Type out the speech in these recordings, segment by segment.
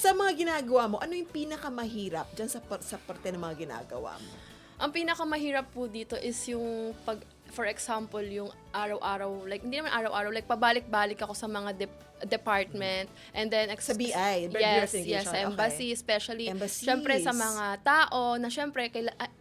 Sa mga ginagawa mo, ano yung pinakamahirap dyan sa parte ng mga ginagawa mo? Ang pinakamahirap po dito is yung for example, yung araw-araw, like, hindi naman araw-araw, like, pabalik-balik ako sa mga department, and then, Sa BI, yes, Bureau of sa embassy, Okay. especially, Embassies. syempre, sa mga tao, na syempre,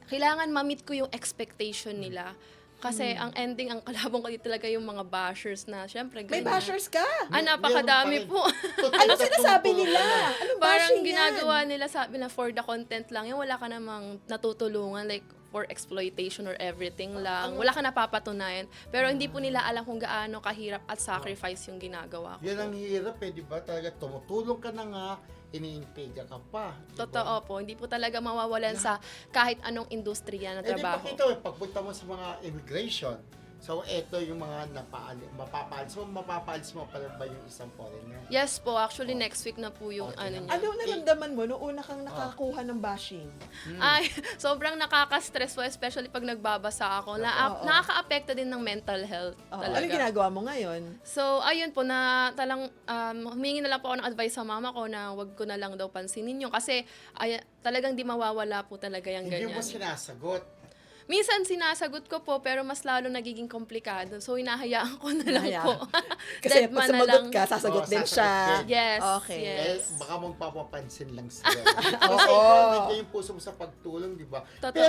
kailangan ma-meet ko yung expectation nila. Kasi, ang ending, ang kalabang ko dito talaga yung mga bashers na, syempre, May ganyan. bashers ka? Napakadami po. Ano sinasabi nila? Anong Parang bashing ginagawa yan? nila, sabi na for the content lang, yung wala ka namang natutulungan, like for exploitation or everything lang. Wala ka napapatunayan. Pero hindi po nila alam kung gaano kahirap at sacrifice yung ginagawa ko. Yan ang hirap di ba? Talaga tumutulong ka na nga, iniintiga ka pa. Di ba? Totoo po. Hindi po talaga mawawalan sa kahit anong industriya na Di trabaho. ba ito, pagpunta mo sa mga immigration, so eto yung mga mapapaalis mo pa ba yung isang foreigner? Yes po. Actually, next week na po yung Okay. ano niya. Ano naramdaman mo noong una kang nakakuha ng bashing? Ay, sobrang nakaka-stress po, especially pag nagbabasa ako. Oo. Nakaka-apekto din ng mental health talaga. Anong ginagawa mo ngayon? So, ayun po, na talang humingi na lang po ako ng advice sa mama ko na wag ko na lang daw pansinin yun. Kasi talagang di mawawala po talaga yung Hindi ganyan. mo sinasagot. Minsan sinasagot ko po, pero mas lalo nagiging komplikado. So, hinahayaan ko na lang po. Kasi Deadma pag na sumagot lang. ka, sasagot Oo, din sasagot siya. din. Yes, Okay. yes. Baka magpapapansin lang siya. Kasi Oo. ikaw, nandiyan yung puso mo sa pagtulong, di ba? Totoo. Pero